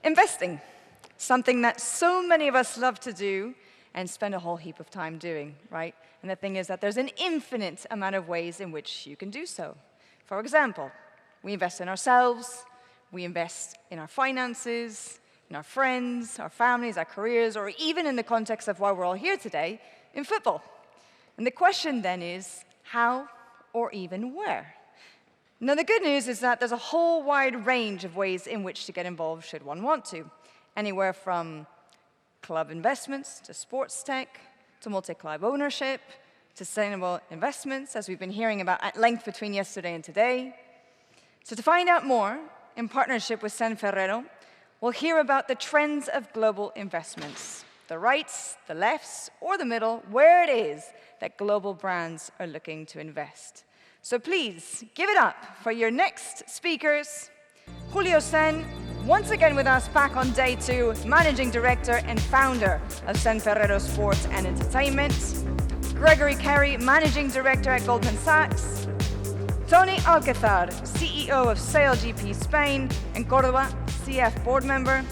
Investing, something that so many of us love to do and spend a whole heap of time doing, right? And the thing is that there's an infinite amount of ways in which you can do so. For example, we invest in ourselves, we invest in our finances, in our friends, our families, our careers, or even in the context of why we're all here today, in football. And the question then is, how or even where? Now, the good news is that there's a whole wide range of ways in which to get involved should one want to. Anywhere from club investments to sports tech, to multi-club ownership, to sustainable investments, as we've been hearing about at length between yesterday and today. So to find out more, in partnership with Sen Ferrero, we'll hear about the trends of global investments, the rights, the lefts, or the middle, where it is that global brands are looking to invest. So please, give it up for your next speakers. Julio Sen, once again with us back on day 2, Managing Director and Founder of Sen Ferrero Sports and Entertainment. Gregory Carey, Managing Director at Goldman Sachs. Tony Alcazar, CEO of SailGP Spain and Córdoba, CF Board Member.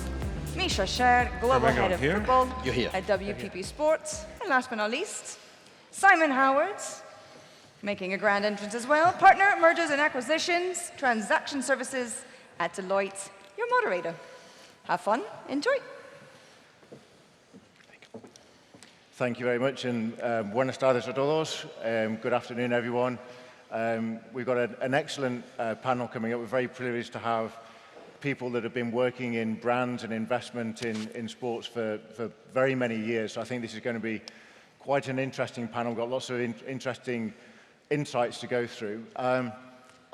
Misha Sher, Global Head of Football at WPP Sports. And last but not least, Simon Howard, making a grand entrance as well, Partner, Mergers and Acquisitions, Transaction Services at Deloitte, your moderator. Have fun, enjoy. Thank you very much, and buenas tardes a todos. Good afternoon, everyone. We've got an excellent panel coming up. We're very privileged to have people that have been working in brands and investment in sports for very many years. So I think this is going to be quite an interesting panel. We've got lots of interesting insights to go through.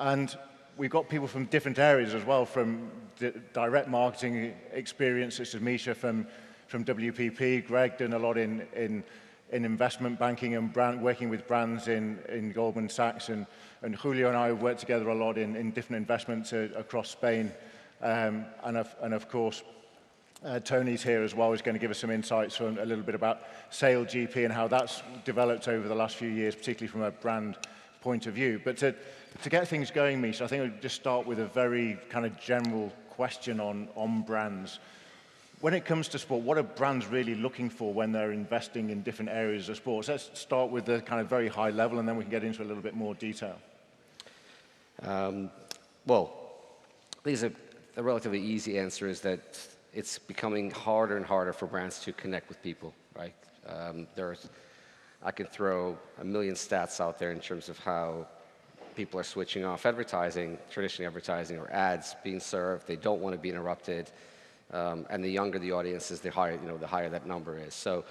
And we've got people from different areas as well, from direct marketing experience, such as Misha from WPP, Greg doing a lot in investment banking and working with brands in Goldman Sachs, and Julio and I have worked together a lot in different investments across Spain. And of course, Tony's here as well, is going to give us some insights on a little bit about SailGP and how that's developed over the last few years, particularly from a brand point of view. But to get things going, Misha, I think I'll just start with a very kind of general question on brands. When it comes to sport, what are brands really looking for when they're investing in different areas of sports? Let's start with the kind of very high level, and then we can get into a little bit more detail. Well, I think a relatively easy answer is that it's becoming harder and harder for brands to connect with people, right? I can throw a million stats out there in terms of how people are switching off advertising, traditional advertising, or ads being served. They don't want to be interrupted. And the younger the audience is, the higher that number is. So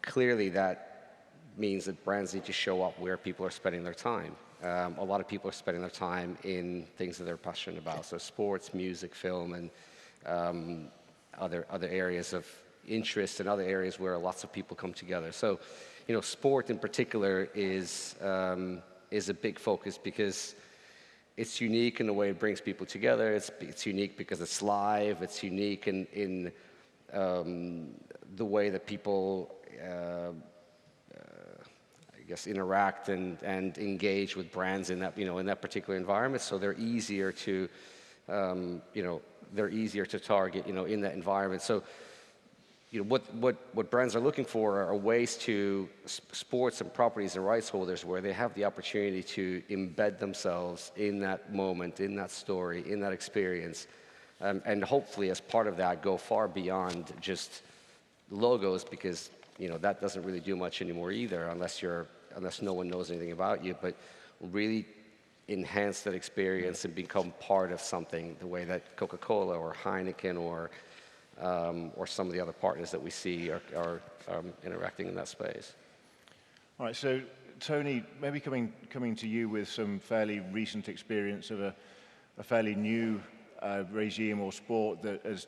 clearly that means that brands need to show up where people are spending their time. A lot of people are spending their time in things that they're passionate about, so sports, music, film, and other areas of interest and other areas where lots of people come together. So, sport in particular is a big focus because it's unique in the way it brings people together. It's unique because it's live. It's unique in the way that people, I guess, interact and engage with brands in that particular environment. So they're easier to, target, in that environment. So, what brands are looking for are ways to sports and properties and rights holders where they have the opportunity to embed themselves in that moment, in that story, in that experience, and hopefully as part of that go far beyond just logos, because that doesn't really do much anymore either unless no one knows anything about you, but really enhance that experience and become part of something, the way that Coca-Cola or Heineken or some of the other partners that we see are interacting in that space. All right, so Tony, maybe coming to you with some fairly recent experience of a fairly new regime or sport that has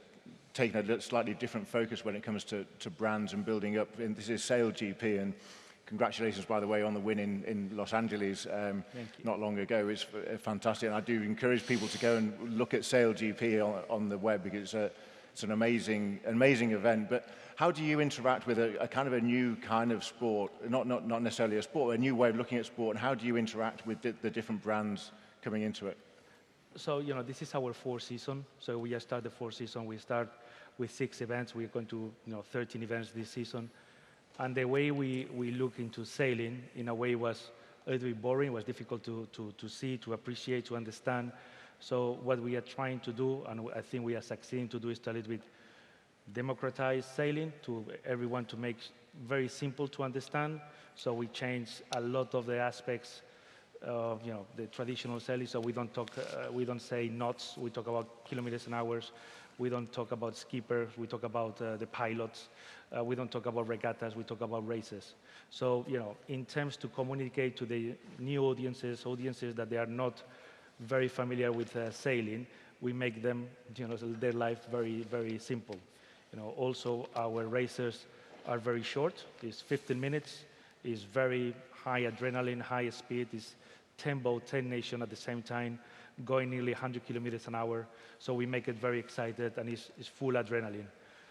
taken a slightly different focus when it comes to brands and building up. And this is SailGP, and congratulations, by the way, on the win in Los Angeles not long ago. It's fantastic, and I do encourage people to go and look at SailGP on the web, because it's an amazing event. But how do you interact with a kind of a new kind of sport, not necessarily a sport, a new way of looking at sport, and how do you interact with the different brands coming into it? So, this is our fourth season. So we just start the fourth season. We start with 6 events. We're going to 13 events this season. And the way we look into sailing, in a way, was a little bit boring. It was difficult to see, to appreciate, to understand. So what we are trying to do, and I think we are succeeding to do, is to a little bit democratize sailing to everyone, to make very simple to understand. So we change a lot of the aspects of the traditional sailing. So we don't say knots. We talk about kilometers and hours. We don't talk about skippers. We talk about the pilots. We don't talk about regattas. We talk about races. So in terms to communicate to the new audiences that they are not very familiar with sailing, we make them their life very, very simple. Also our races are very short. It's 15 minutes. It's very high adrenaline, high speed. It's 10 boats, 10 nations at the same time, going nearly 100 kilometers an hour. So we make it very excited, and it's full adrenaline.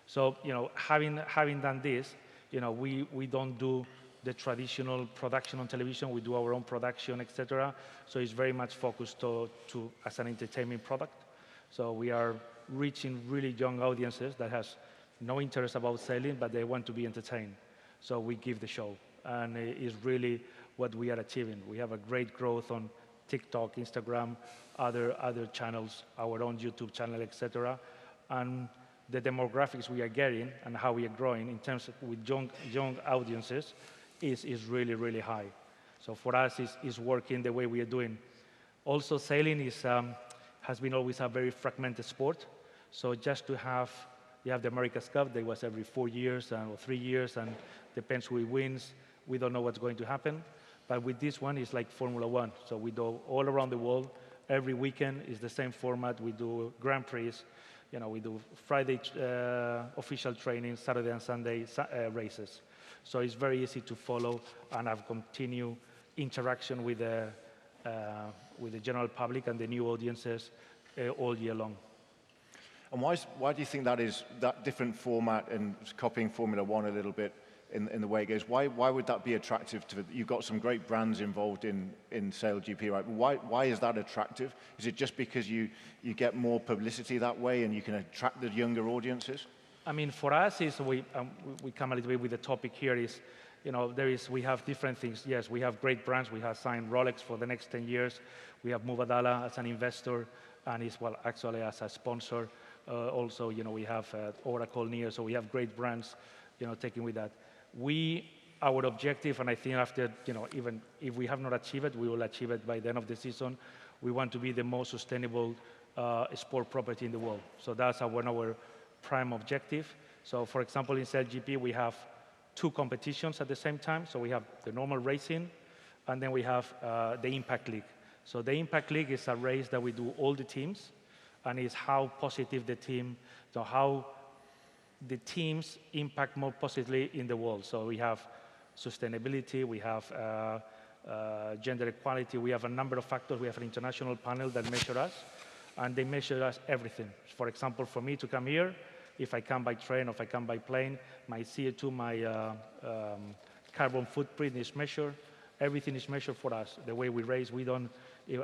So having done this, we don't do the traditional production on television. We do our own production, etc. So it's very much focused to as an entertainment product. So we are reaching really young audiences that has no interest about sailing, but they want to be entertained. So we give the show, and it's really what we are achieving. We have a great growth on TikTok, Instagram, other channels, our own YouTube channel, etc. And the demographics we are getting and how we are growing in terms of with young audiences is really, really high. So for us, it's working the way we are doing. Also, sailing has been always a very fragmented sport. So just to have, you have the America's Cup, that was every 4 years or 3 years, and depends who wins. We don't know what's going to happen. But with this one, it's like Formula One. So we do all around the world. Every weekend is the same format. We do Grand Prix. We do Friday official training, Saturday and Sunday races. So it's very easy to follow and have continued interaction with the general public and the new audiences all year long. And why do you think that is, that different format and copying Formula One a little bit in the way it goes? Why would that be attractive to, you've got some great brands involved in SailGP, right? Why is that attractive? Is it just because you get more publicity that way and you can attract the younger audiences? I mean, for us, we come a little bit with the topic here is, we have different things. Yes, we have great brands. We have signed Rolex for the next 10 years. We have Mubadala as an investor, and actually as a sponsor. Also, we have Oracle near, so we have great brands, taking with that. Our objective, and I think after, even if we have not achieved it, we will achieve it by the end of the season. We want to be the most sustainable sport property in the world. So that's one of our prime objective. So for example, in SailGP, we have 2 competitions at the same time. So we have the normal racing, and then we have the Impact League. So the Impact League is a race that we do all the teams, and it's how positive the team, so how the teams impact more positively in the world. So we have sustainability, we have gender equality, we have a number of factors. We have an international panel that measure us, and they measure us everything. For example, for me to come here, if I come by train or if I come by plane, my CO2, my carbon footprint is measured. Everything is measured for us. The way we race, we don't,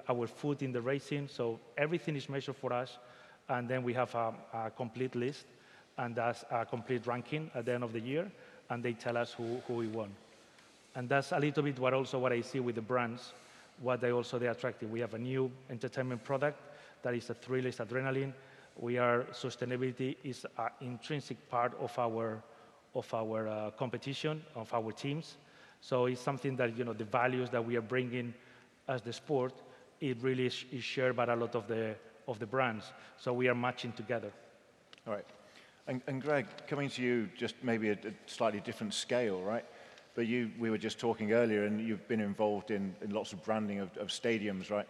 our food in the racing, so everything is measured for us. And then we have a complete list, and that's a complete ranking at the end of the year, and they tell us who we won. And that's a little bit what I see with the brands, what they're attractive. We have a new entertainment product that is a thrill, is adrenaline. Sustainability is an intrinsic part of our competition, of our teams. So it's something that, the values that we are bringing as the sport, it really is shared by a lot of the brands. So we are matching together. All right. And Greg, coming to you, just maybe a slightly different scale, right? But we were just talking earlier, and you've been involved in lots of branding of stadiums, right?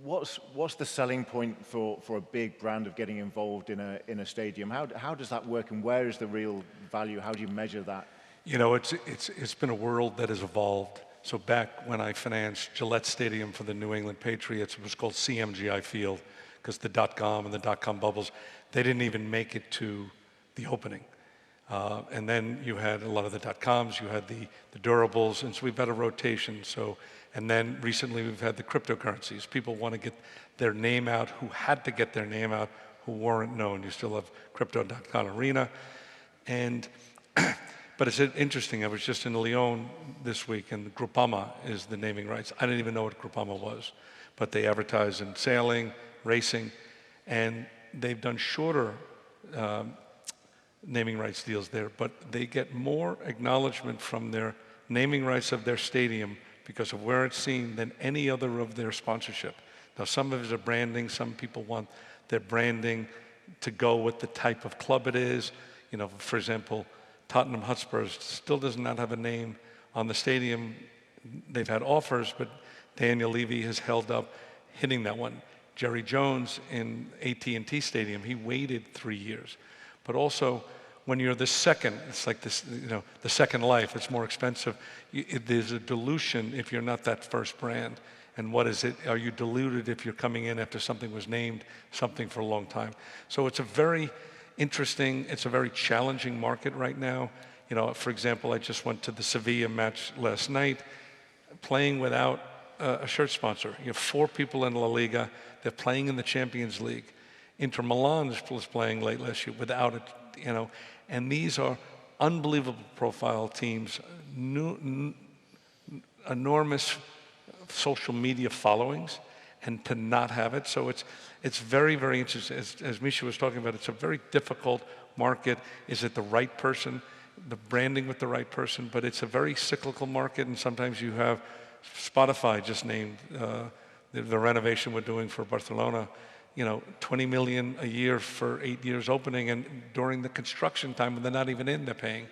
What's the selling point for a big brand of getting involved in a stadium? How does that work, and where is the real value? How do you measure that? It's been a world that has evolved. So back when I financed Gillette Stadium for the New England Patriots, it was called CMGI Field, because the .com and the .com bubbles, they didn't even make it to the opening. And then you had a lot of the .coms, you had the durables, and so we've had a rotation. And then recently we've had the cryptocurrencies. People want to get their name out, who had to get their name out, who weren't known. You still have Crypto.com Arena. And, but it's interesting, I was just in Lyon this week, and Groupama is the naming rights. I didn't even know what Groupama was, but they advertise in sailing, racing, and they've done shorter naming rights deals there, but they get more acknowledgement from their naming rights of their stadium because of where it's seen than any other of their sponsorship. Now, some of it is branding. Some people want their branding to go with the type of club it is. You know, for example, Tottenham Hotspur still does not have a name on the stadium. They've had offers, but Daniel Levy has held up hitting that one. Jerry Jones in AT&T Stadium, he waited 3 years. But also, when you're the second, it's like this, you know, the second life, it's more expensive. There's a dilution if you're not that first brand. And what is it? Are you diluted if you're coming in after something was named something for a long time? So it's a very interesting, it's a very challenging market right now. You know, for example, I just went to the Sevilla match last night, playing without a shirt sponsor. You have 4 people in La Liga, they're playing in the Champions League. Inter Milan was playing late last year without it, you know, and these are unbelievable profile teams, enormous social media followings, and to not have it. So it's very, very interesting. As Misha was talking about, it's a very difficult market. Is it the right person, the branding with the right person? But it's a very cyclical market, and sometimes you have Spotify just named the renovation we're doing for Barcelona, you know, 20 million a year for 8 years opening, and during the construction time when they're not even in, they're paying.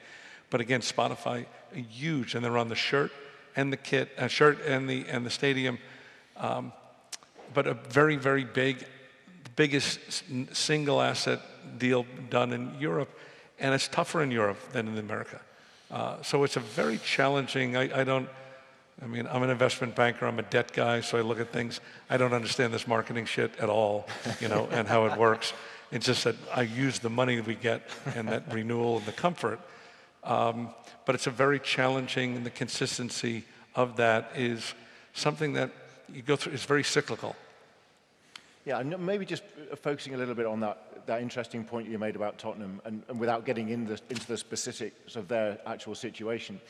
But again, Spotify, huge, and they're on the shirt and the kit, shirt and the stadium. But a very, very big, biggest single asset deal done in Europe, and it's tougher in Europe than in America. So it's a very challenging, I mean, I'm an investment banker, I'm a debt guy, so I look at things. I don't understand this marketing shit at all, you know, and how it works. It's just that I use the money that we get and that renewal and the comfort. But it's a very challenging, and the consistency of that is something that you go through, it's very cyclical. Yeah, and maybe just focusing a little bit on that interesting point you made about Tottenham, and without getting into the specifics of their actual situation.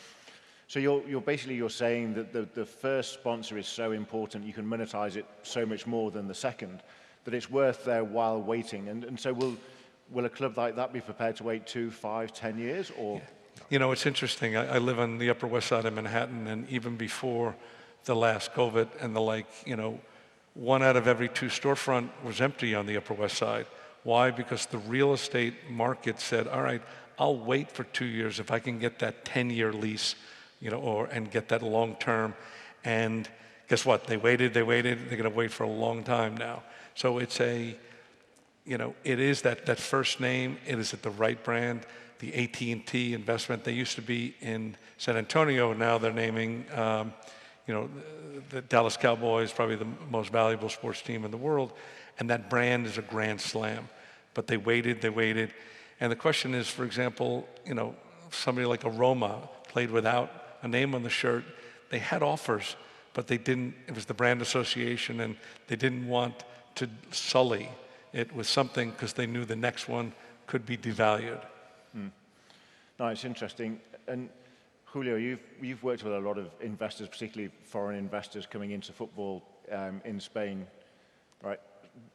So you're saying that the first sponsor is so important, you can monetize it so much more than the second, that it's worth their while waiting. And so will a club like that be prepared to wait 2, 5, 10 years, or? Yeah. You know, it's interesting. I live on the Upper West Side of Manhattan, and even before the last COVID and the like, you know, 1 out of every 2 storefront was empty on the Upper West Side. Why? Because the real estate market said, all right, I'll wait for 2 years if I can get that 10-year lease, you know, and get that long term. And guess what? They waited, they're gonna wait for a long time now. So it's you know, it is that first name, it is at the right brand. The AT&T investment, they used to be in San Antonio, now they're naming, you know, the Dallas Cowboys, probably the most valuable sports team in the world, and that brand is a grand slam. But they waited, and the question is, for example, you know, somebody like a Roma played without a name on the shirt. They had offers, but they didn't, it was the brand association, and they didn't want to sully it with something because they knew the next one could be devalued. No, it's interesting. And Julio, you've worked with a lot of investors, particularly foreign investors coming into football in Spain, right?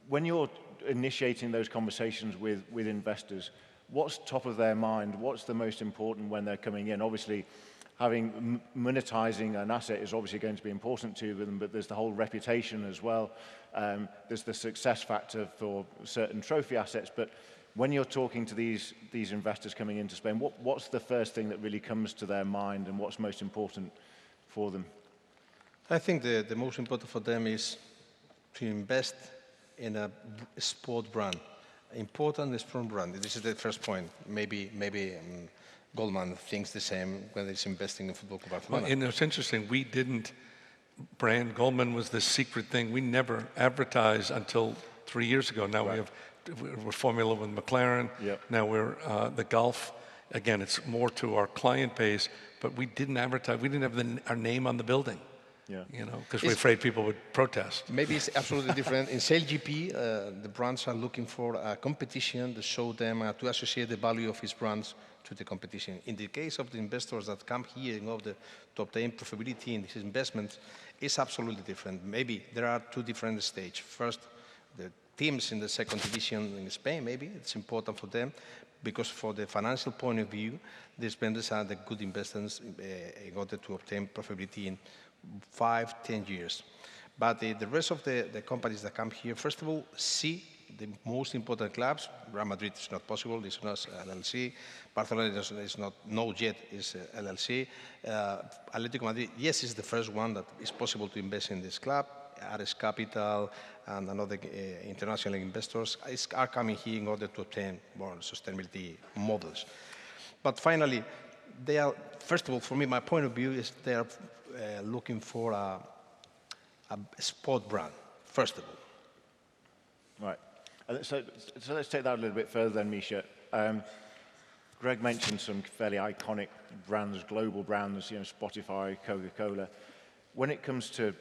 When you're initiating those conversations with investors, what's top of their mind? What's the most important when they're coming in? Obviously, monetizing an asset is obviously going to be important to them, but there's the whole reputation as well. There's the success factor for certain trophy assets. But when you're talking to these investors coming into Spain, what's the first thing that really comes to their mind, and what's most important for them? I think the most important for them is to invest in a sport brand, important strong brand. This is the first point. Maybe Goldman thinks the same when it's investing in Football Club Barcelona. Well, and it's interesting, we didn't brand, Goldman was the secret thing. We never advertised until 3 years ago. Now right. we're Formula with McLaren. Yep. Now we're the golf. Again, it's more to our client base, but we didn't advertise. We didn't have our name on the building. Yeah. you know, because we're afraid people would protest. Maybe it's absolutely different. In SailGP, the brands are looking for a competition to show them, to associate the value of his brands to the competition. In the case of the investors that come here in order to obtain profitability in these investments, it's absolutely different. Maybe there are two different stages. First, the teams in the second division in Spain, maybe it's important for them, because for the financial point of view, the spenders are the good investors in order to obtain profitability in 5-10 years. But the rest of the companies that come here, first of all, see the most important clubs. Real Madrid is not possible, it's not LLC. Barcelona is not, no yet is LLC. Atletico Madrid, yes, is the first one that is possible to invest in this club. Ares Capital and another international investors are coming here in order to obtain more sustainability models. But finally, they are, first of all, for me, my point of view is they are looking for a sport brand, first of all. Right. So let's take that a little bit further then, Misha. Greg mentioned some fairly iconic brands, global brands, you know, Spotify, Coca-Cola. When it comes to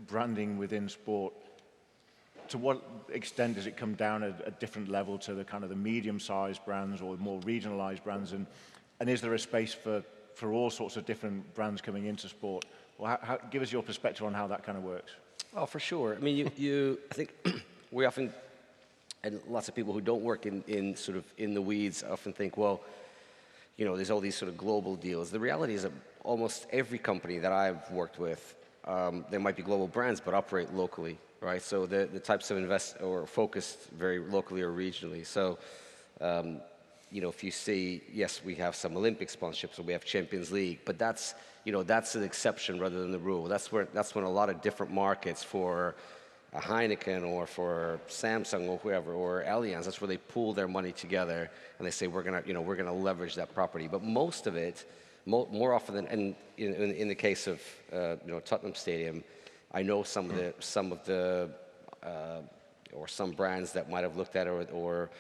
branding within sport, to what extent does it come down at a different level to the kind of the medium-sized brands or more regionalized brands? And is there a space for all sorts of different brands coming into sport? Well, give us your perspective on how that kind of works. Oh, for sure. I mean, I think we often, and lots of people who don't work in sort of in the weeds often think, well, you know, there's all these sort of global deals. The reality is that almost every company that I've worked with, there might be global brands, but operate locally, right? So the types of invest or focused very locally or regionally. So, you know, if you see, yes, we have some Olympic sponsorships, or we have Champions League, but that's, you know, that's an exception rather than the rule. That's when a lot of different markets for a Heineken or for Samsung or whoever or Allianz, that's where they pool their money together and they say we're gonna leverage that property. But most of it, more often than, and in the case of you know, Tottenham Stadium, I know some of the or some brands that might have looked at it or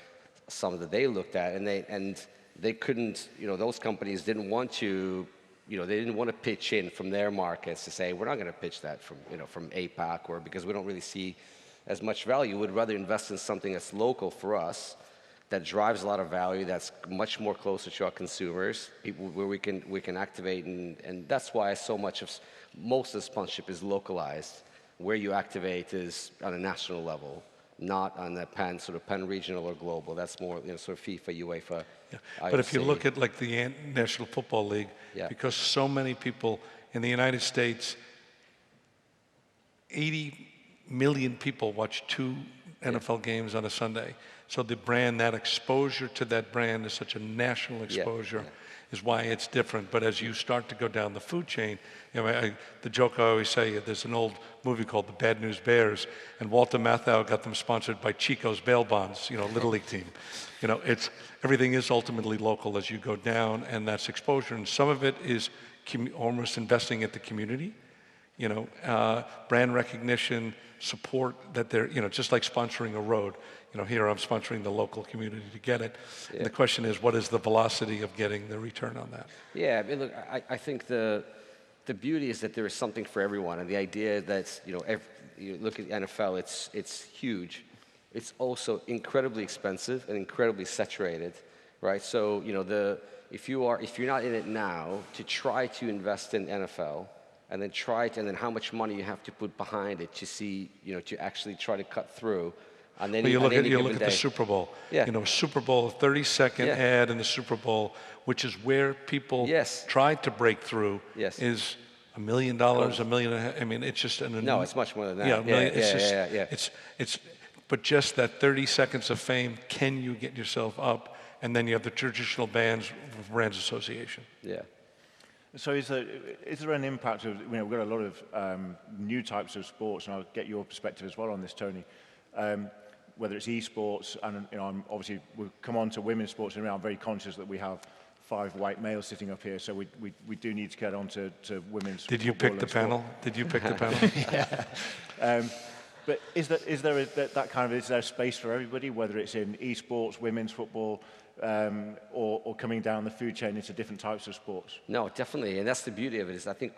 some that they looked at, and they couldn't, you know, those companies didn't want to, you know, they didn't want to pitch in from their markets to say we're not going to pitch that from, you know, from APAC, or because we don't really see as much value. We'd rather invest in something that's local for us, that drives a lot of value, that's much more closer to our consumers, people where we can activate, and that's why so much of most of the sponsorship is localized. Where you activate is on a national level, not on the pan-regional or global. That's more, you know, sort of FIFA, UEFA. Yeah. But if you look at like the National Football League, yeah, because so many people in the United States, 80 million people watch 2 NFL games on a Sunday. So the brand, that exposure to that brand is such a national exposure, is why it's different. But as you start to go down the food chain, you know, the joke I always say, there's an old movie called The Bad News Bears, and Walter Matthau got them sponsored by Chico's Bail Bonds, you know, Little League team. You know, everything is ultimately local as you go down, and that's exposure. And some of it is almost investing at the community, you know, brand recognition, support that they're, you know, just like sponsoring a road. You know, here I'm sponsoring the local community to get it. Yeah. And the question is, what is the velocity of getting the return on that? Yeah, I mean, look, I think the beauty is that there is something for everyone, and the idea that, you know, you look at the NFL, it's huge. It's also incredibly expensive and incredibly saturated, right? So, you know, if you're not in it now, to try to invest in NFL, and then how much money you have to put behind it to see, you know, to actually try to cut through. And then you look at the Super Bowl. Yeah. You know, Super Bowl, a 30-second ad in the Super Bowl, which is where people tried to break through, is $1 million, $1.5 million. I mean, it's just no, it's much more than that. Yeah, it's but just that 30 seconds of fame, can you get yourself up? And then you have the traditional brands association. Yeah. So is there an impact of, you know, we've got a lot of new types of sports, and I'll get your perspective as well on this, Tony. Whether it's esports, and, you know, obviously we'll come on to women's sports, and I'm very conscious that we have 5 white males sitting up here, so we do need to get on to women's. Did you pick the panel? Did you pick the panel? Yeah. But is there that kind of, is there space for everybody, whether it's in esports, women's football, or coming down the food chain into different types of sports? No, definitely, and that's the beauty of it. Is I think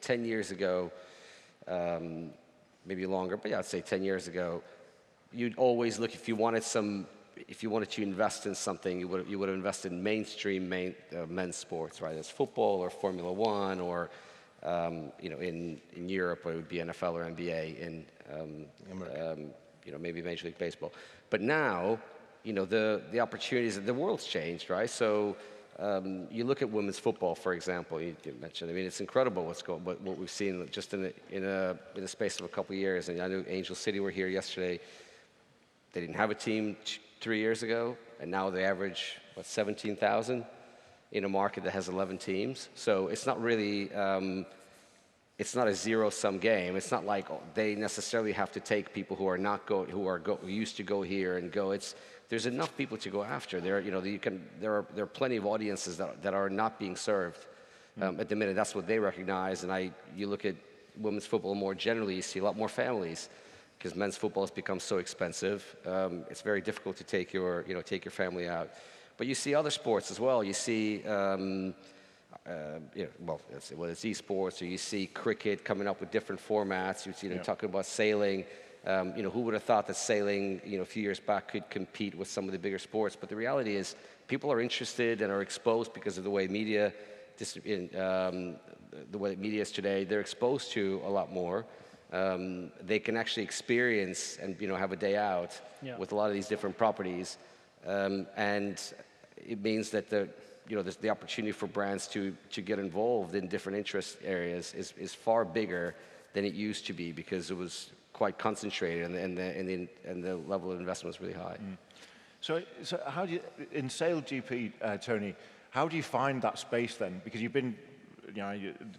10 years ago, maybe longer, but yeah, I'd say 10 years ago, you'd always look, if you wanted to invest in something, you would have invested in mainstream men's sports, right? As football or Formula One, or in Europe, it would be NFL or NBA, in maybe Major League Baseball. But now, the opportunities, the world's changed, right? So you look at women's football, for example. You mentioned. I mean, it's incredible what we've seen just in the space of a couple of years. And I know Angel City were here yesterday. They didn't have a team 3 years ago, and now they average 17,000 in a market that has 11 teams. So it's not really. It's not a zero-sum game. It's not like they necessarily have to take people who used to go here and go. There's enough people to go after. There are plenty of audiences that are not being served at the minute. That's what they recognize. And you look at women's football more generally, you see a lot more families, because men's football has become so expensive. It's very difficult to take your family out. But you see other sports as well. You see. It's esports, or you see cricket coming up with different formats. You see them talking about sailing. Who would have thought that sailing, a few years back could compete with some of the bigger sports? But the reality is, people are interested and are exposed because of the way media is today. They're exposed to a lot more. They can actually experience and have a day out with a lot of these different properties, and it means that the opportunity for brands to get involved in different interest areas is far bigger than it used to be, because it was quite concentrated and the level of investment was really high. So how do you, in SailGP, Tony, how do you find that space then? Because you've been,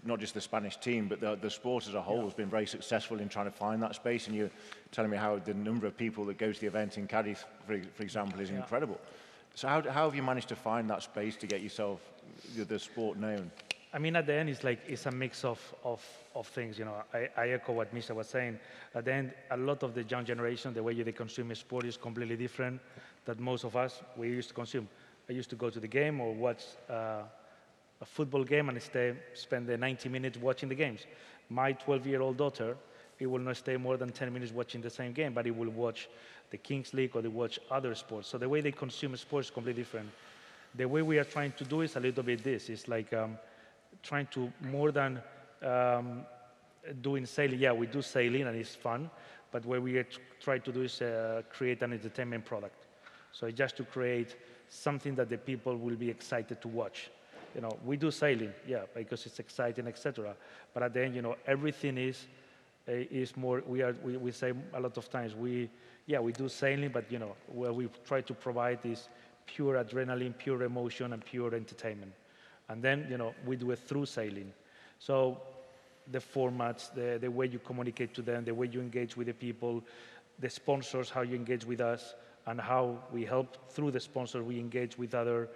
not just the Spanish team, but the sport as a whole has been very successful in trying to find that space, and you're telling me how the number of people that go to the event in Cadiz, for example, is incredible. So how have you managed to find that space to get yourself, the sport known? I mean, at the end, it's a mix of things. I echo what Misha was saying. At the end, a lot of the young generation, the way they consume sport is completely different than most of us we used to consume. I used to go to the game or watch a football game and spend the 90 minutes watching the games. My 12-year-old daughter, he will not stay more than 10 minutes watching the same game, but he will watch the Kings League or they watch other sports. So the way they consume sports is completely different. The way we are trying to do is a little bit this. It's like trying to, more than doing sailing. Yeah, we do sailing and it's fun, but what we try to do is create an entertainment product. So just to create something that the people will be excited to watch. We do sailing, yeah, because it's exciting, etc. But at the end, everything is more. We say a lot of times we do sailing, but what we try to provide is pure adrenaline, pure emotion, and pure entertainment. And then we do it through sailing. So the formats, the way you communicate to them, the way you engage with the people, the sponsors, how you engage with us, and how we help through the sponsor. We engage with their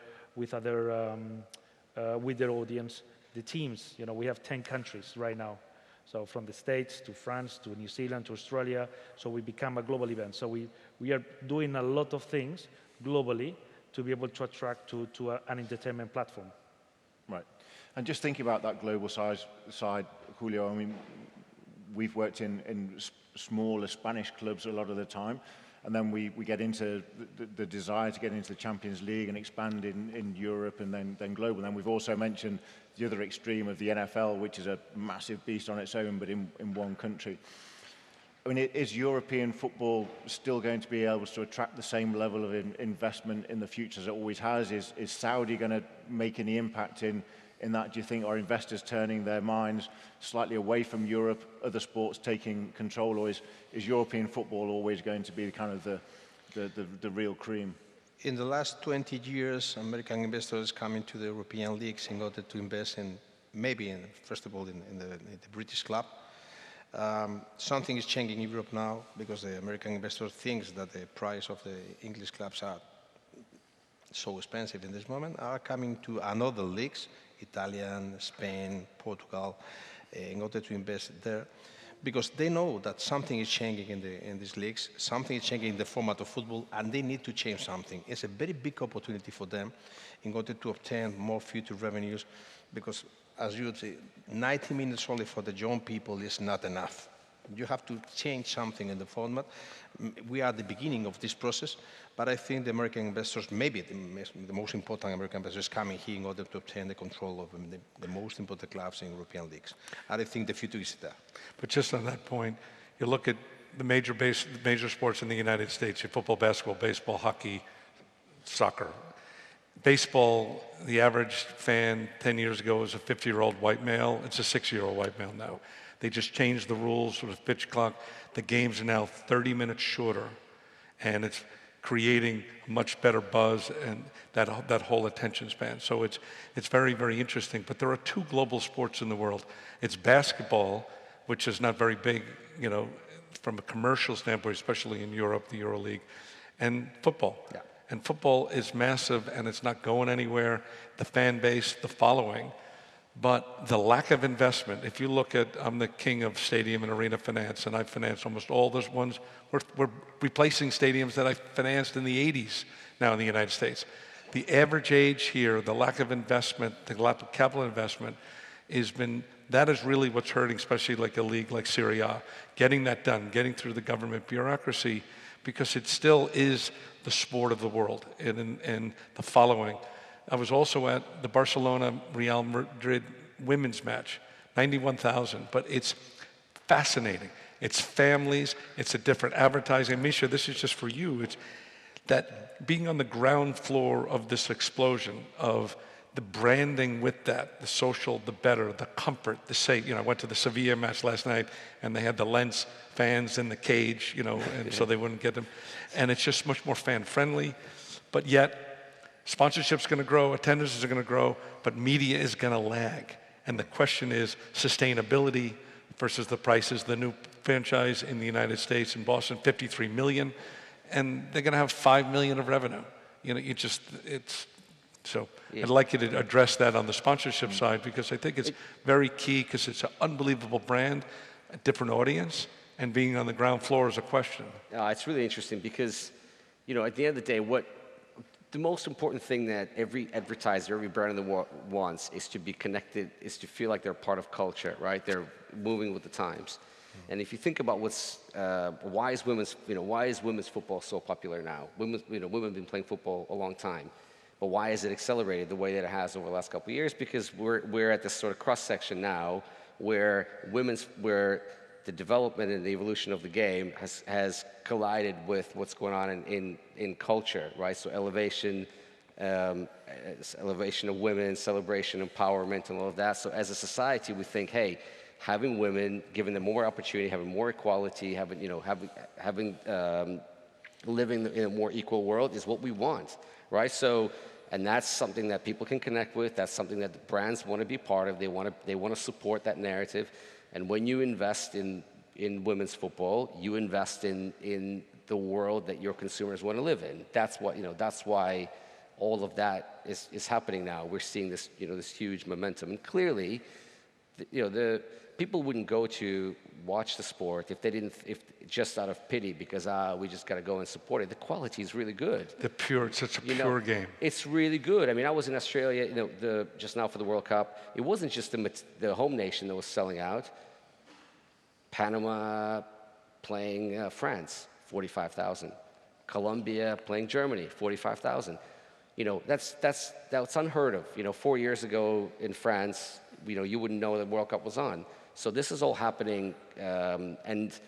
audience, the teams. We have 10 countries right now. So from the States to France to New Zealand to Australia, so we become a global event. So we are doing a lot of things globally to be able to attract to an entertainment platform. Right. And just thinking about that global side, Julio, I mean, we've worked in smaller Spanish clubs a lot of the time, and then we get into the desire to get into the Champions League and expand in Europe and then global. And then we've also mentioned the other extreme of the NFL, which is a massive beast on its own, but in one country. I mean, is European football still going to be able to attract the same level of investment in the future as it always has? Is Saudi going to make any impact in that, do you think? Are investors turning their minds slightly away from Europe, other sports taking control, or is European football always going to be kind of the real cream? In the last 20 years, American investors come into the European leagues in order to invest first of all, in the British club. Something is changing in Europe now because the American investor thinks that the price of the English clubs are so expensive in this moment, are coming to another leagues, Italian, Spain, Portugal, in order to invest there, because they know that something is changing in these leagues, something is changing in the format of football, and they need to change something. It's a very big opportunity for them in order to obtain more future revenues, because as you say, 90 minutes only for the young people is not enough. You have to change something in the format. We are at the beginning of this process, but I think the American investors, maybe the most important American investors coming here in order to obtain the control of the most important clubs in European leagues. And I think the future is there. But just on that point, you look at the major sports in the United States, your football, basketball, baseball, hockey, soccer. Baseball, the average fan 10 years ago was a 50-year-old white male. It's a 60-year-old white male now. They just changed the rules with the pitch clock. The games are now 30 minutes shorter, and it's creating a much better buzz and that whole attention span. So it's very, very interesting. But there are two global sports in the world. It's basketball, which is not very big, you know, from a commercial standpoint, especially in Europe, the EuroLeague, and football. Yeah. And football is massive, and it's not going anywhere. The fan base, the following. But the lack of investment, if you look at, I'm the king of stadium and arena finance, and I've financed almost all those ones. We're replacing stadiums that I financed in the 80s now in the United States. The average age here, the lack of investment, the lack of capital investment, that is really what's hurting, especially like a league like Serie A. Getting that done, getting through the government bureaucracy, because it still is the sport of the world and the following. I was also at the Barcelona-Real Madrid women's match, 91,000, but it's fascinating. It's families, it's a different advertising. Misha, this is just for you. It's that being on the ground floor of this explosion of the branding with that, the social, the better, the comfort, the safe. You know, I went to the Sevilla match last night, and they had the Lens fans in the cage, you know, and so they wouldn't get them. And it's just much more fan-friendly, but yet sponsorship's going to grow, attendance is going to grow, but media is going to lag. And the question is sustainability versus the prices. The new franchise in the United States in Boston, 53 million, and they're going to have 5 million of revenue. You know, so yeah. I'd like you to address that on the sponsorship side, because I think it's very key, because it's an unbelievable brand, a different audience, and being on the ground floor is a question. It's really interesting because, you know, at the end of the day, the most important thing that every advertiser, every brand in the world wants is to be connected, is to feel like they're part of culture, right? They're moving with the times. And if you think about why is women's football so popular now? Women have been playing football a long time. But why has it accelerated the way that it has over the last couple of years? Because we're at this sort of cross-section now where the development and the evolution of the game has collided with what's going on in culture, right? So elevation of women, celebration, empowerment, and all of that. So as a society, we think, hey, having women, giving them more opportunity, having more equality, living in a more equal world is what we want, right? So, and that's something that people can connect with. That's something that the brands want to be part of. They want to support that narrative. And when you invest in women's football, you invest in the world that your consumers want to live in. That's why all of that is happening now. We're seeing this, this huge momentum. And clearly, the people wouldn't go to watch the sport if just out of pity, because we just got to go and support it. The quality is really good. It's such a pure game. It's really good. I mean, I was in Australia, just now for the World Cup. It wasn't just the home nation that was selling out. Panama playing France, 45,000. Colombia playing Germany, 45,000. That's unheard of. 4 years ago in France, you wouldn't know the World Cup was on. So this is all happening, and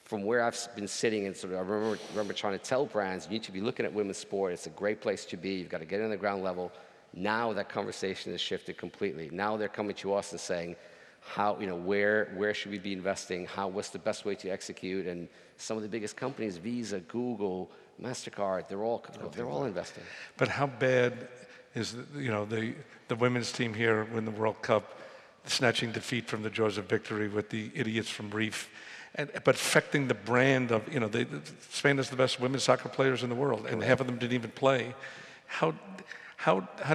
from where I've been sitting, and sort of, I remember trying to tell brands, you need to be looking at women's sport. It's a great place to be. You've got to get in the ground level. Now that conversation has shifted completely. Now they're coming to us and saying, how, where should we be investing? What's the best way to execute? And some of the biggest companies, Visa, Google, MasterCard, they're all investing. But how bad is the women's team here win the World Cup, snatching defeat from the jaws of victory with the idiots from Reef, but affecting the brand of, Spain has the best women's soccer players in the world, and half of them didn't even play. How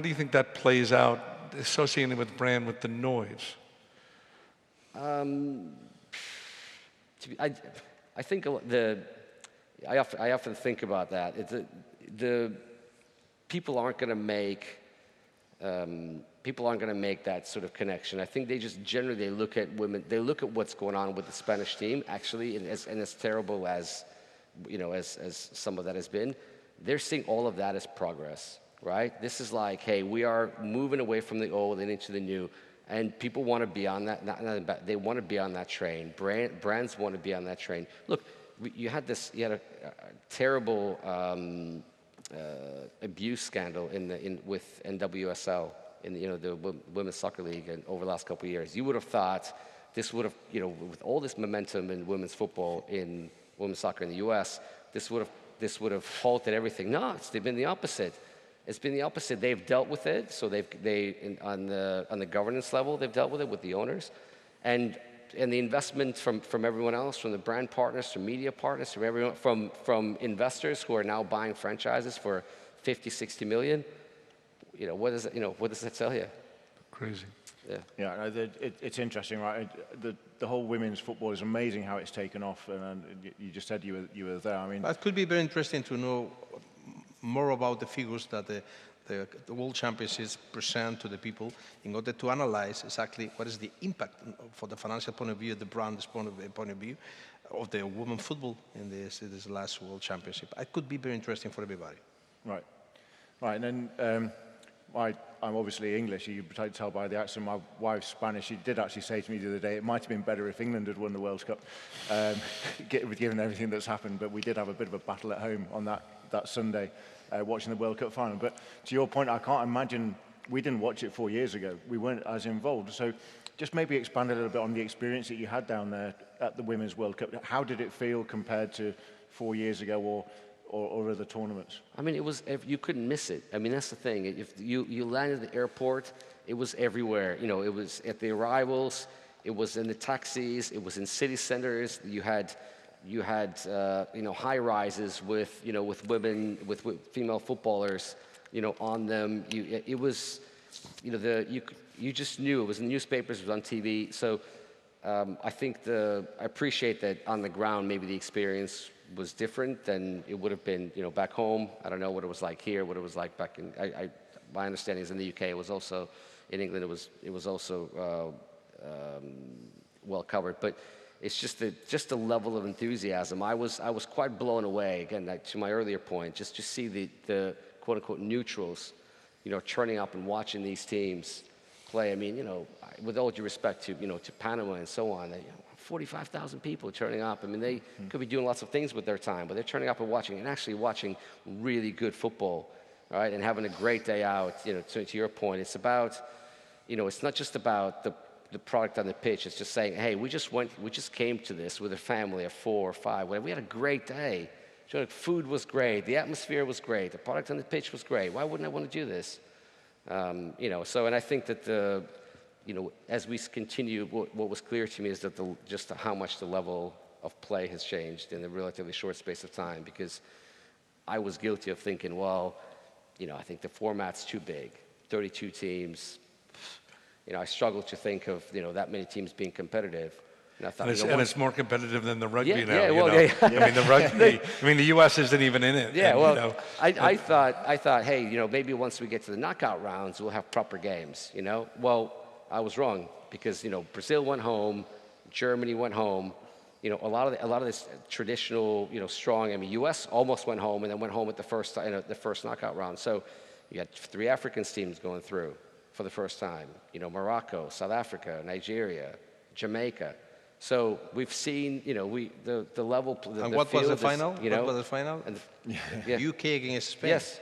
do you think that plays out, associating with brand with the noise? I think I often think about that. The people aren't going to make people aren't going to make that sort of connection. I think they just generally they look at women, they look at what's going on with the Spanish team actually, and as terrible as as some of that has been, they're seeing all of that as progress, right? This is like, hey, we are moving away from the old and into the new, and people want to be on that. They want to be on that train. Brands want to be on that train. Look, you had a terrible abuse scandal with NWSL in the Women's Soccer League and over the last couple of years. You would have thought this would have, with all this momentum in women's football in women's soccer in the U.S., this would have halted everything. No, it's been the opposite. It's been the opposite. They've dealt with it. So on the governance level, they've dealt with it with the owners, and the investment from everyone else, from the brand partners, from media partners, from everyone, from investors who are now buying franchises for 50, 60 million. What does that tell you? Crazy. Yeah. Yeah, it's interesting, right? The whole women's football is amazing how it's taken off, and you just said you were there. I mean, it could be very interesting to know more about the figures that the World Championships present to the people in order to analyze exactly what is the impact for the financial point of view, the brand's point of view of the women football in this last World Championship. It could be very interesting for everybody. Right. And then I'm obviously English. You can tell by the accent. My wife's Spanish. She did actually say to me the other day, it might have been better if England had won the World Cup, given everything that's happened. But we did have a bit of a battle at home on that Sunday, watching the World Cup final. But to your point, I can't imagine, we didn't watch it 4 years ago. We weren't as involved. So just maybe expand a little bit on the experience that you had down there at the Women's World Cup. How did it feel compared to 4 years ago or other tournaments? I mean, you couldn't miss it. I mean, that's the thing. If you landed at the airport, it was everywhere. It was at the arrivals, it was in the taxis, it was in city centers. You had high rises with women, with female footballers, on them. It was, you just knew it was in the newspapers, it was on TV. So I think I appreciate that on the ground. Maybe the experience was different than it would have been, back home. I don't know what it was like here, what it was like back in. My understanding is in the UK, it was also in England. It was also well covered, but it's just the level of enthusiasm. I was quite blown away. Again, to my earlier point, just to see the quote unquote neutrals, turning up and watching these teams play. I mean, with all due respect to to Panama and so on. 45,000 people turning up. I mean, they could be doing lots of things with their time, but they're turning up and actually watching really good football, right? And having a great day out. To your point, it's about, it's not just about the product on the pitch. It's just saying, hey, we just came to this with a family of 4 or 5. We had a great day. Food was great. The atmosphere was great. The product on the pitch was great. Why wouldn't I want to do this? So, and I think that as we continue, what was clear to me is that just how much the level of play has changed in a relatively short space of time, because I was guilty of thinking, well, I think the format's too big, 32 teams. I struggled to think of, that many teams being competitive. And I thought, and it's more competitive than the rugby now. Yeah, well, I mean, the rugby. The U.S. isn't even in it. Yeah, and, I thought, hey, maybe once we get to the knockout rounds, we'll have proper games. Well, I was wrong, because Brazil went home, Germany went home. A lot of this traditional, strong. U.S. almost went home and then went home at the first knockout round. So you had 3 African teams going through for the first time. Morocco, South Africa, Nigeria, Jamaica. So we've seen, the level. And what was the final? What was the final? And UK against Spain. Yes.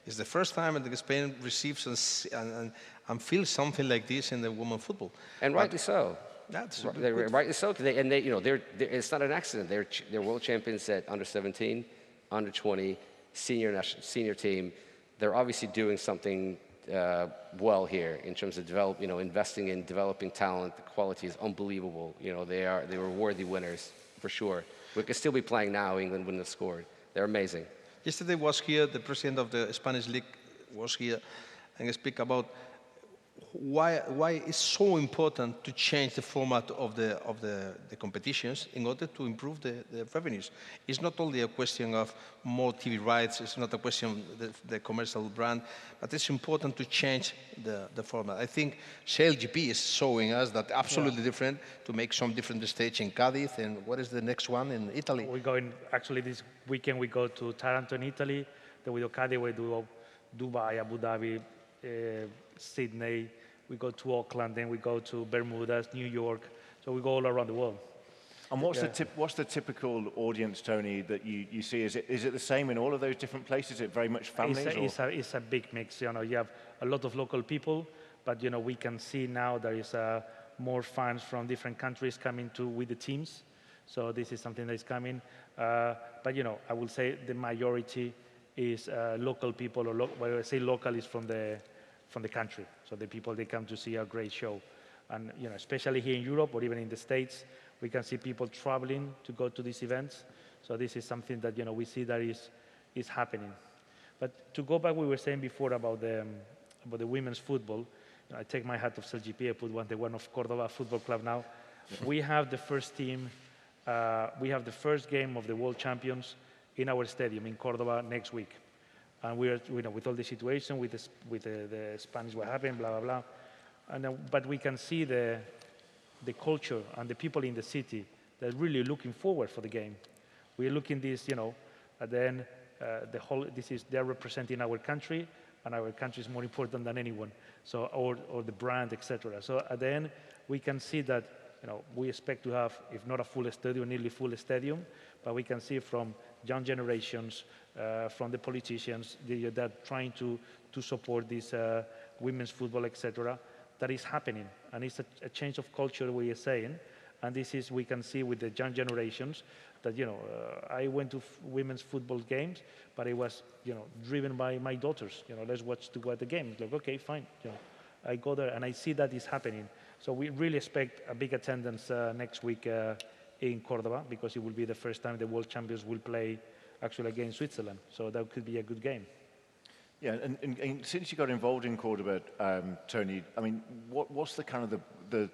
It's the first time that Spain receives and feels something like this in the women's football. And rightly so. That's rightly so. It's not an accident. They're world champions at under 17, under 20, senior team. They're obviously doing something well here in terms of investing in developing talent. The quality is unbelievable. They were worthy winners for sure. We could still be playing now. England wouldn't have scored. They're amazing. Yesterday was here. The president of the Spanish league was here, and speak about why it's so important to change the format of the competitions in order to improve the revenues. It's not only a question of more TV rights, it's not a question of the commercial brand, but it's important to change the format. I think SailGP is showing us that absolutely different, to make some different stage in Cadiz, and what is the next one in Italy? We're going, actually this weekend we go to Taranto in Italy, then we do Cadiz, we do Dubai, Abu Dhabi, Sydney, we go to Auckland, then we go to Bermudas, New York, so we go all around the world. And what's the typical audience, Tony, that you see? Is it the same in all of those different places? Is it very much families? It's a big mix. You know, you have a lot of local people, but you know we can see now there is more fans from different countries coming with the teams. So this is something that is coming. But you know, I will say the majority is local people, or when I say local, is from the country. So the people, they come to see a great show. And you know, especially here in Europe or even in the States, we can see people traveling to go to these events. So this is something that, you know, we see that is happening. But to go back, we were saying before about the women's football. You know, I take my hat off SailGP, I put the one of Cordoba Football Club now. We have the first team, we have the first game of the World Champions in our stadium in Cordoba next week. And we are, you know, with all the situation, with the Spanish what happened, blah, blah, blah. And, but we can see the culture and the people in the city that are really looking forward for the game. We're looking this, you know, and then they're representing our country, and our country is more important than anyone. So, or the brand, etc. So at the end, we can see that, you know, we expect to have, if not a full stadium, nearly full stadium, but we can see from young generations, from the politicians, that are trying to support this women's football, etc. That is happening, and it's a change of culture, we are saying, and this is, we can see with the young generations that, you know, I went to women's football games, but it was, you know, driven by my daughters. You know, let's watch the game. It's like, okay, fine. You know, I go there and I see that is happening. So we really expect a big attendance next week in Cordoba, because it will be the first time the world champions will play actually against Switzerland. So that could be a good game. Yeah, and since you got involved in Cordoba, Tony, I mean, what's the kind of the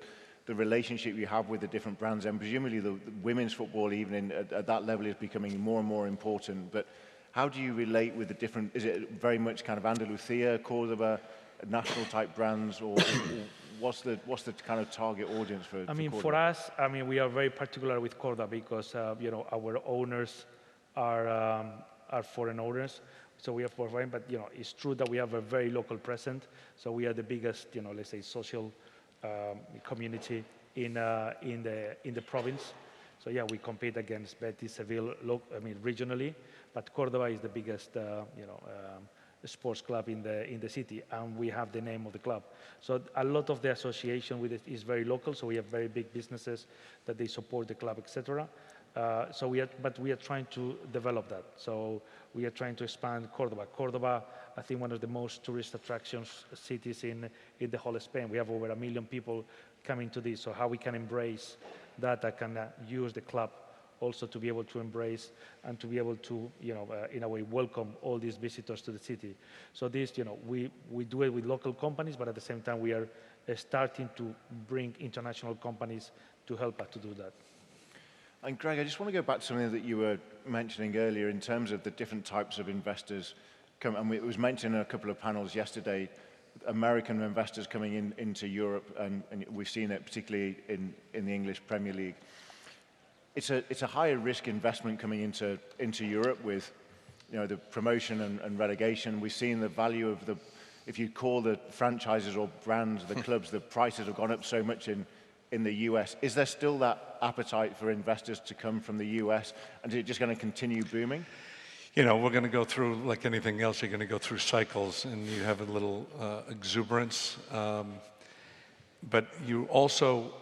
relationship you have with the different brands? And presumably the women's football, even at that level, is becoming more and more important. But how do you relate with the different? Is it very much kind of Andalusia, Cordoba, national type brands, or what's the kind of target audience for? I mean, Cordoba? for us, I mean, we are very particular with Cordoba because you know, our owners are foreign owners. So we are foreign, but you know, it's true that we have a very local presence. So we are the biggest, you know, let's say, social community in the province. So yeah, we compete against Betis, Seville, regionally, but Cordoba is the biggest, you know, sports club in the city, and we have the name of the club. So a lot of the association with it is very local. So we have very big businesses that they support the club, etc. But we are trying to develop that. So we are trying to expand Cordoba. Cordoba, I think, one of the most tourist attractions cities in the whole of Spain. We have over 1 million people coming to this. So how we can embrace that, I can use the club also to be able to embrace and to be able to, you know, in a way, welcome all these visitors to the city. So this, you know, we do it with local companies, but at the same time, we are starting to bring international companies to help us to do that. And Greg, I just want to go back to something that you were mentioning earlier in terms of the different types of investors. And it was mentioned in a couple of panels yesterday, American investors coming into Europe, and we've seen it particularly in the English Premier League. It's a higher risk investment coming into Europe with, you know, the promotion and relegation. We've seen the value of if you call the franchises or brands, the clubs, the prices have gone up so much in the US. Is there still that appetite for investors to come from the US, and is it just going to continue booming? You know, we're going to go through, like anything else, you're going to go through cycles, and you have a little exuberance. But you also,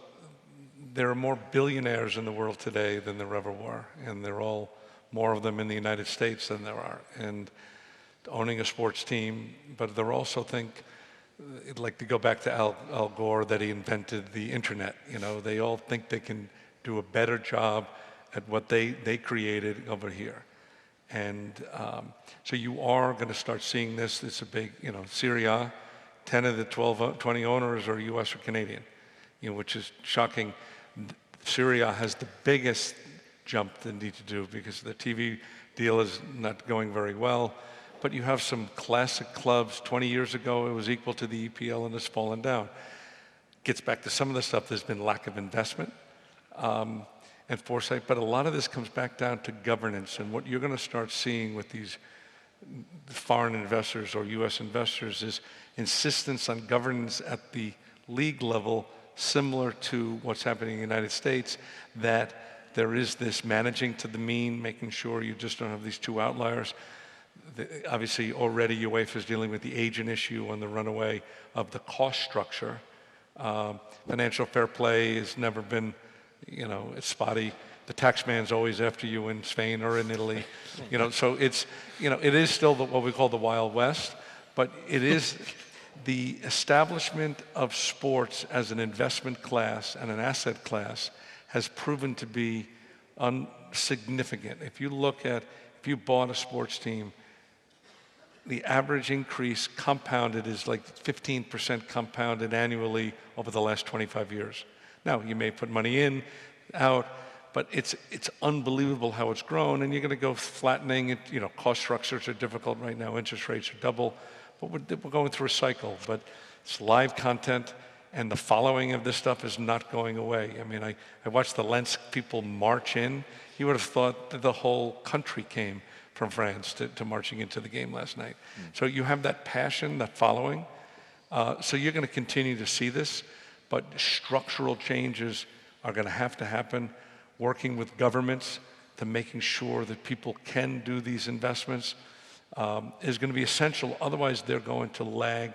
there are more billionaires in the world today than there ever were, and there are all more of them in the United States than there are. And owning a sports team, but they're also like to go back to Al Gore, that he invented the internet. You know, they all think they can do a better job at what they created over here. And so you are going to start seeing this. It's a big, you know, Serie A 10 of the 20 owners are US or Canadian, which is shocking. Syria has the biggest jump they need to do because the TV deal is not going very well. But you have some classic clubs. 20 years ago, it was equal to the EPL and it's fallen down. Gets back to some of the stuff. There's been lack of investment and foresight, but a lot of this comes back down to governance. And what you're going to start seeing with these foreign investors or US investors is insistence on governance at the league level, similar to what's happening in the United States, that there is this managing to the mean, making sure you just don't have these two outliers. Obviously, already UEFA is dealing with the agent issue and the runaway of the cost structure. Financial fair play has never been, it's spotty. The tax man's always after you in Spain or in Italy. So it's, it is still what we call the Wild West, but it is the establishment of sports as an investment class and an asset class has proven to be significant. If you bought a sports team, the average increase compounded is like 15% compounded annually over the last 25 years. Now, you may put money in, out, but it's unbelievable how it's grown, and you're going to go flattening it. Cost structures are difficult right now, interest rates are double, but we're going through a cycle. But it's live content, and the following of this stuff is not going away. I mean, I watched the Lens people march in. You would have thought that the whole country came from France to marching into the game last night. So you have that passion, that following. So you're going to continue to see this, but structural changes are going to happen, working with governments to making sure that people can do these investments is going to be essential. Otherwise, they're going to lag,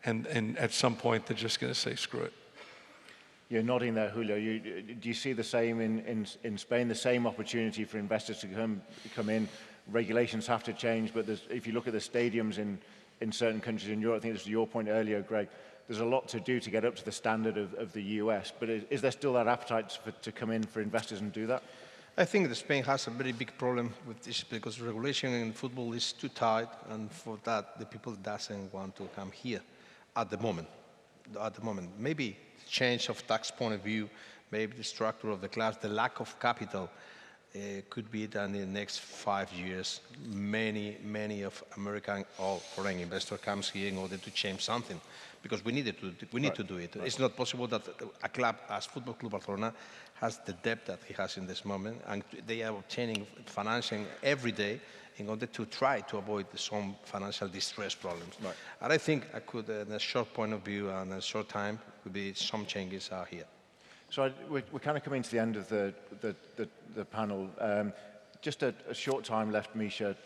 and at some point, they're just going to say, screw it. You're nodding there, Julio. Do you see the same in Spain, the same opportunity for investors to come in? Regulations have to change, but if you look at the stadiums in certain countries in Europe, I think this was your point earlier, Greg, there's a lot to do to get up to the standard of the US, but is there still that appetite to come in for investors and do that? I think that Spain has a very big problem with this because regulation in football is too tight, and for that, the people doesn't want to come here at the moment. Maybe change of tax point of view, maybe the structure of the class, the lack of capital could be that in the next 5 years, many of American or foreign investors comes here in order to change something, because we need to do it. Right. It's not possible that a club as Football Club Barcelona has the debt that he has in this moment, and they are obtaining financing every day in order to try to avoid some financial distress problems. Right. And I think in a short point of view and a short time, could be some changes are here. So we're kind of coming to the end of the panel. Just a short time left, Misha.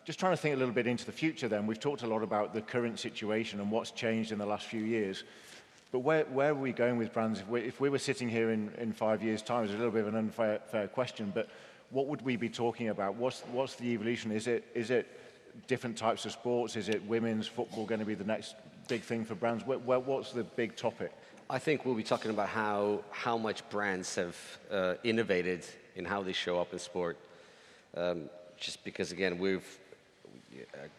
Just trying to think a little bit into the future then. We've talked a lot about the current situation and what's changed in the last few years. But where are we going with brands? If we were sitting here in 5 years' time, it's a little bit of an unfair question, but what would we be talking about? What's the evolution? Is it different types of sports? Is it women's football going to be the next big thing for brands? What's the big topic? I think we'll be talking about how much brands have innovated in how they show up in sport. Just because, again,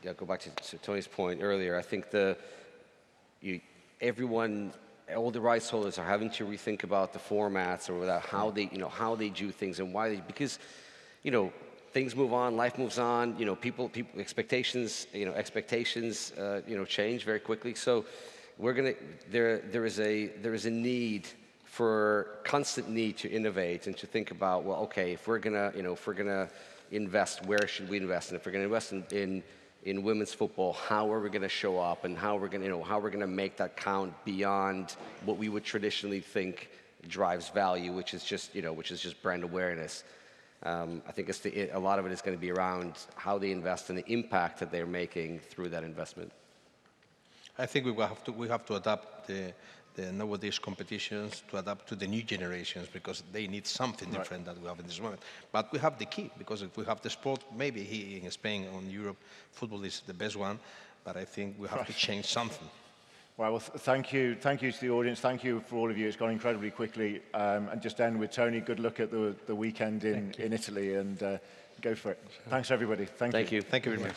I'll go back to Tony's point earlier. I think all the rights holders are having to rethink about the formats or about how they do things and why because things move on, life moves on. People expectations change very quickly. So there is a need for constant need to innovate and to think about, well, okay, if we're gonna invest, where should we invest? And if we're gonna invest in women's football, how are we gonna show up, and how we're gonna make that count beyond what we would traditionally think drives value, which is just brand awareness. I think a lot of it is going to be around how they invest and the impact that they're making through that investment. I think we have to adapt the nowadays competitions to adapt to the new generations, because they need something different that we have in this moment. But we have the key, because if we have the sport, maybe here in Spain or in Europe, football is the best one, but I think we have to change something. Well, thank you to the audience. Thank you for all of you. It's gone incredibly quickly. And just end with Tony. Good luck at the weekend in Italy, and go for it. Thanks, everybody. Thank you. Thank you very much.